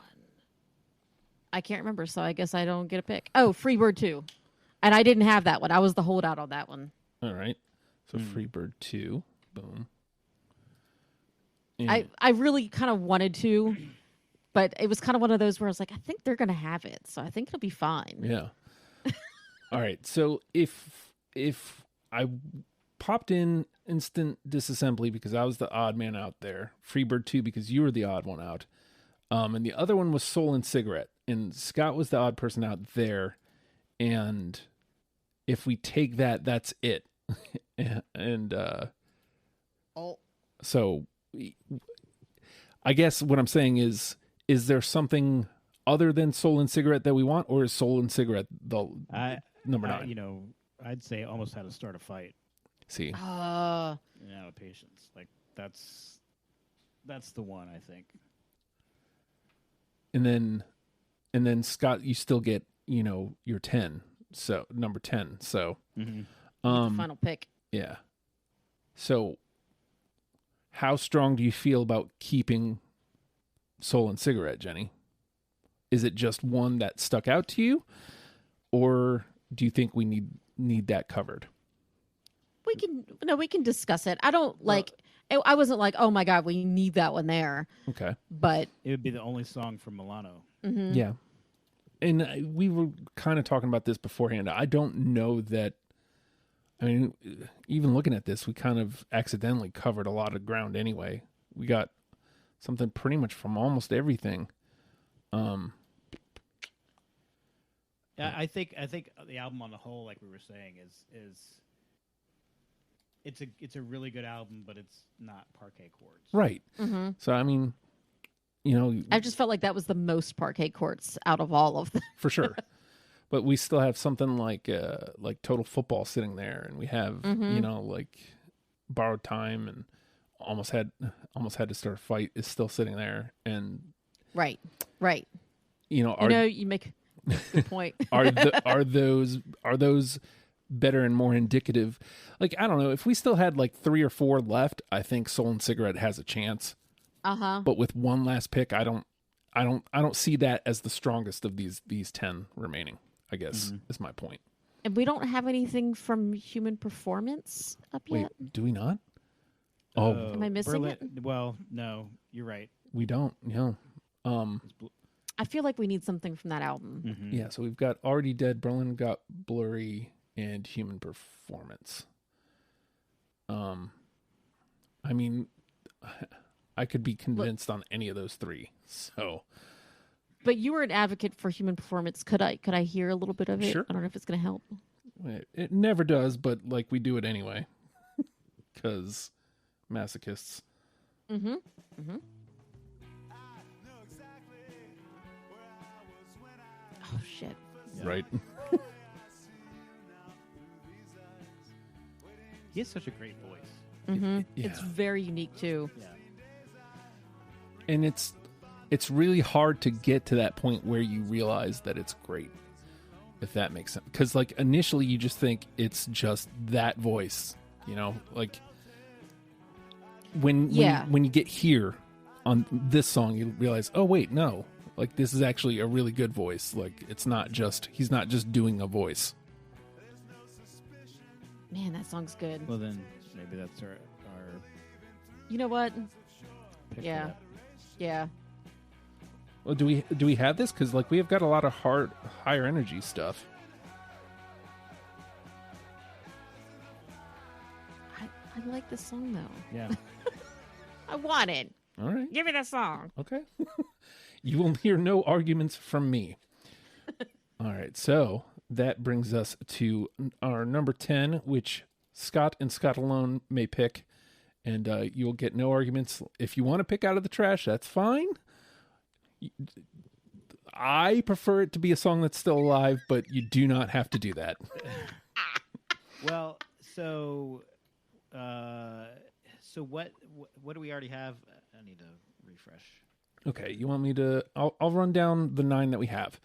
I can't remember, so I guess I don't get a pick. Oh, Freebird 2. And I didn't have that one. I was the holdout on that one. All right. So Freebird 2. Boom. And I really kind of wanted to, but it was kind of one of those where I was like, I think they're going to have it, so I think it'll be fine. yeah. All right. So if I popped in Instant Disassembly because I was the odd man out there, Freebird 2 because you were the odd one out, and the other one was Soul and Cigarette, and Scott was the odd person out there, and if we take that, that's it. And so I guess what I'm saying is there something other than Soul and Cigarette that we want, or is Soul and Cigarette the number 9? I'd say almost how to start a fight. See, Out of patience. Like that's the one, I think. and then Scott, you still get your 10, so number 10. So The final pick. yeah. So how strong do you feel about keeping Soul and Cigarette, Jenny? Is it just one that stuck out to you, or do you think we need that covered? We can discuss it. I don't I wasn't like, oh my God, we need that one there. Okay. But It would be the only song from Milano. Yeah. And we were kind of talking about this beforehand. I don't know that. I mean, even looking at this, we kind of accidentally covered a lot of ground anyway. We got something pretty much from almost everything. I think the album on the whole, like we were saying, is it's a really good album, but it's not Parquet Courts. Right. So, I mean, I just felt like that was the most Parquet Courts out of all of them. for sure. But we still have something like Total Football sitting there, and we have like Borrowed Time and almost had to start a fight is still sitting there, and Right. you make a good point. are those better and more indicative? Like, I don't know, if we still had like 3 or 4 left, I think Soul and Cigarette has a chance. But with one last pick, I don't see that as the strongest of these 10 remaining, I guess is my point. And we don't have anything from Human Performance up Wait, yet. do we not? Oh, Am I missing it? Well, no, you're right. we don't. Yeah. I feel like we need something from that album. Yeah, so we've got Already Dead, Berlin Got Blurry, and Human Performance. I mean, I could be convinced on any of those 3. So, But you were an advocate for Human Performance. Could I hear a little bit of it? Sure. I don't know if it's going to help. it never does, but like we do it anyway. Because masochists. Oh shit. Right. He has such a great voice. Yeah. It's very unique too. Yeah. And it's really hard to get to that point where you realize that it's great, if that makes sense. Because like initially you just think it's just that voice, like when you get here on this song, you realize, oh wait, no, like this is actually a really good voice. Like he's not just doing a voice. Man, that song's good. Well, then maybe that's our You know what? pick. for Yeah. that. Yeah. Well, do we have this? Because like we have got a lot of higher energy stuff. I like this song though. Yeah. I want it. All right. Give me that song. Okay. You will hear no arguments from me. All right. So that brings us to our number 10, which Scott and Scott alone may pick. And you will get no arguments. If you want to pick out of the trash, that's fine. I prefer it to be a song that's still alive, but you do not have to do that. Well, so So what do we already have? I need to refresh. Okay, you want me to? I'll run down the 9 that we have: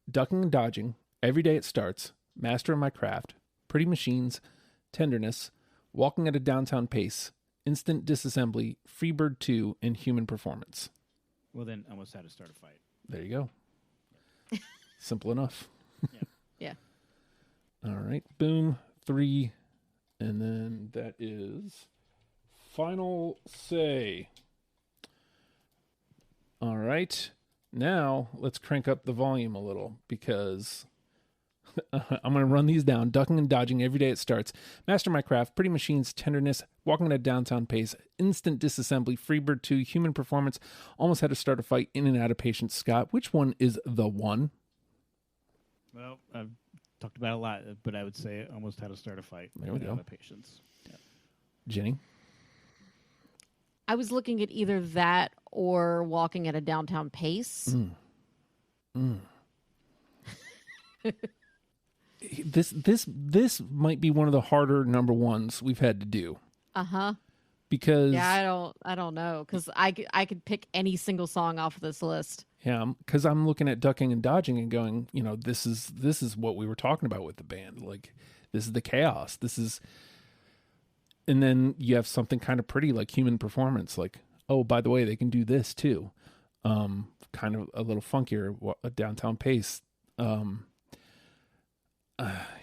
Ducking and Dodging, Every Day It Starts, Master of My Craft, Pretty Machines, Tenderness, Walking at a Downtown Pace, Instant Disassembly, Freebird 2, and Human Performance. Well, then Almost Had to Start a Fight. There you go. Simple enough. Yeah. All right, boom, 3, and then that is Final Say. All right, now let's crank up the volume a little because I'm going to run these down. Ducking and Dodging, Every Day It Starts, Master My Craft, Pretty Machines, Tenderness, Walking at a Downtown Pace, Instant Disassembly, Freebird 2, Human Performance, Almost Had to Start a Fight, In and Out of Patience. Scott, which one is the one? Well, I've talked about it a lot, but I would say Almost Had to Start a Fight. There we go. Out of Patience. Yeah. Jenny? I was looking at either that or Walking at a Downtown Pace. This might be one of the harder number ones we've had to do. Uh-huh. Because Yeah, I don't know, because I could pick any single song off of this list. yeah, because I'm looking at Ducking and Dodging and going, this is what we were talking about with the band. Like, this is the chaos. And then you have something kind of pretty like Human Performance. Like, oh, by the way, they can do this too. Kind of a little funkier, a Downtown Pace.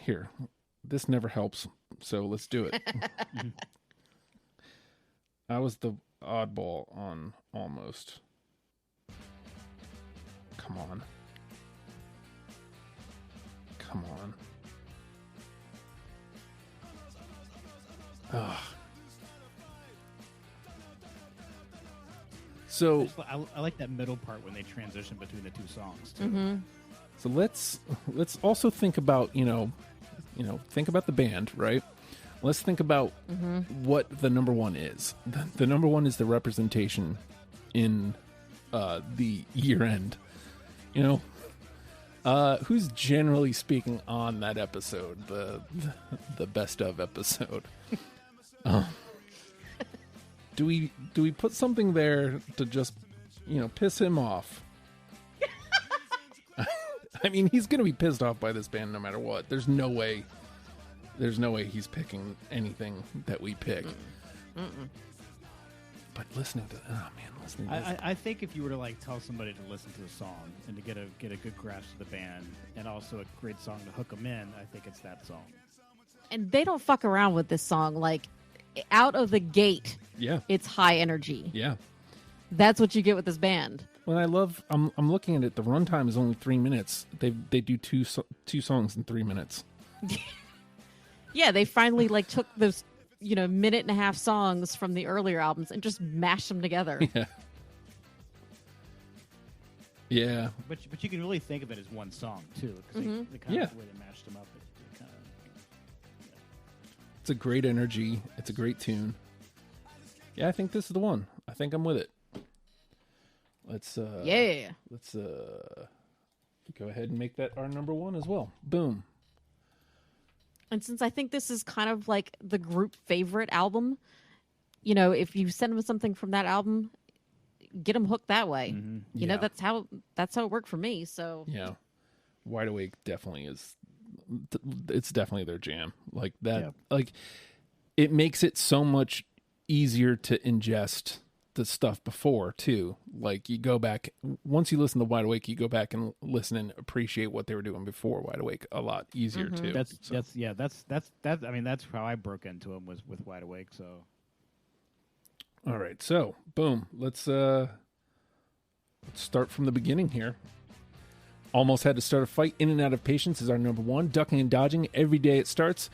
Here, this never helps, so let's do it. I was the oddball on Almost. Come on. Ugh. So I like that middle part when they transition between the two songs too. Mm-hmm. So let's also think about think about the band, right? Let's think about what the number one is. The number one is the representation in the year end. Who's generally speaking on that episode, the best of episode. Do we put something there to just piss him off? I mean, he's going to be pissed off by this band no matter what. There's no way he's picking anything that we pick. But listening to this. I think if you were to tell somebody to listen to a song and to get a good grasp of the band and also a great song to hook them in, I think it's that song. And they don't fuck around with this song. Like, out of the gate, Yeah. it's high energy. Yeah. That's what you get with this band. Well, I'm looking at it. The runtime is only 3 minutes. They do two songs in 3 minutes. Yeah, they finally took those minute and a half songs from the earlier albums and just mashed them together. Yeah. Yeah. But you can really think of it as one song too, because the kind of way they mashed them up. It kind of, It's a great energy. It's a great tune. Yeah, I think this is the one. I think I'm with it. Let's go ahead and make that our number one as well. Boom. And since I think this is kind of like the group favorite album, if you send them something from that album, get them hooked that way. You know, that's how it worked for me. So yeah, Wide Awake definitely is. It's definitely their jam. Like that. Yeah. Like it makes it so much easier to ingest the stuff before too. Like you go back once you listen to Wide Awake, you go back and listen and appreciate what they were doing before Wide Awake a lot easier too. That's I mean that's how I broke into them was with Wide Awake. So all right, so boom, let's start from the beginning here. Almost Had to Start a Fight, In and Out of Patience is our number one. Ducking and Dodging, Every Day It Starts,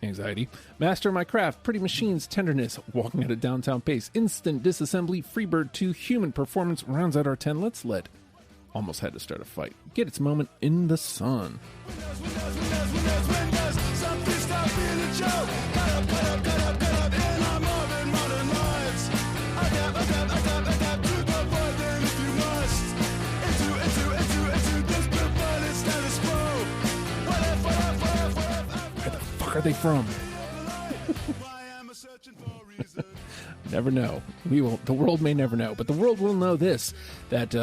Anxiety. Master of My Craft, Pretty Machines, Tenderness, Walking at a Downtown Pace, Instant Disassembly, Freebird 2, Human Performance rounds out our 10. Let's let Almost Had to Start a Fight get its moment in the sun. Where the fuck are they from? never know. The world may never know, but the world will know this, that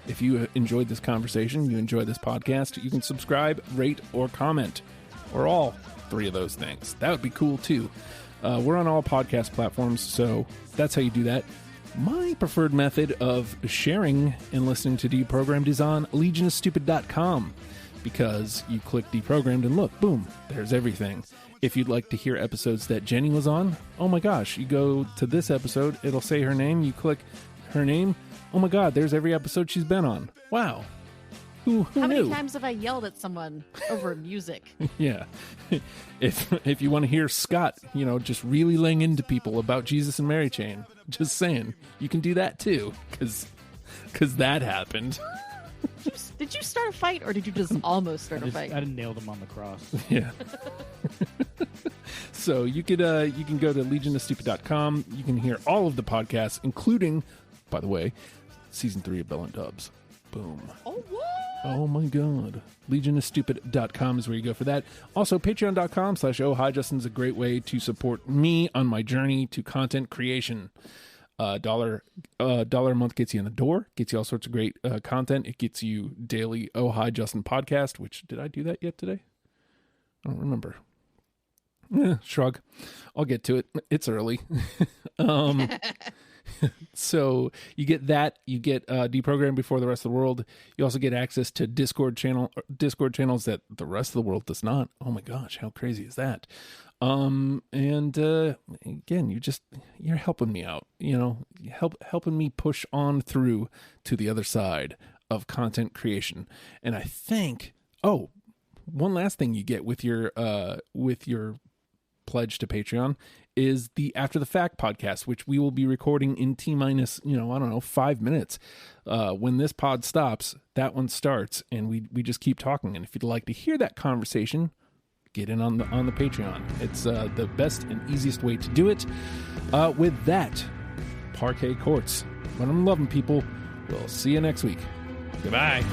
if you enjoyed this conversation, you enjoy this podcast, you can subscribe, rate, or comment, or all three of those things. That would be cool too. We're on all podcast platforms, so that's how you do that. My preferred method of sharing and listening to Deprogrammed is on legionofstupid.com, because you click Deprogrammed and look, boom, there's everything. If you'd like to hear episodes that Jennie was on, oh my gosh, you go to this episode, it'll say her name, you click her name, oh my god, there's every episode she's been on. Wow. Who How knew? many times have I yelled at someone over music? Yeah. If you want to hear Scott, just really laying into people about Jesus and Mary Chain, just saying, you can do that too, because that happened. Did you start a fight, or did you just almost start a fight? I nailed him on the cross. Yeah. So you can go to legionofstupid.com. You can hear all of the podcasts, including, by the way, season 3 of Bell and Dubs. Boom. Oh, what? Oh my god. legionofstupid.com is where you go for that. Also, patreon.com/ohhijustin is a great way to support me on my journey to content creation. $1 a month gets you in the door, gets you all sorts of great content. It gets you daily Oh Hi Justin podcast, which, did I do that yet today? I don't remember. Shrug. I'll get to it. It's early. So you get that. You get Deprogrammed before the rest of the world. You also get access to Discord channels that the rest of the world does not. Oh my gosh, how crazy is that? And again, you're helping me out, helping me push on through to the other side of content creation. And I think, one last thing you get with your pledge to Patreon is the After the Fact podcast, which we will be recording in T-minus, 5 minutes. When this pod stops, that one starts, and we just keep talking. And if you'd like to hear that conversation, get in on the Patreon. It's the best and easiest way to do it. With that, Parquet Courts. When I'm loving people, we'll see you next week. Goodbye.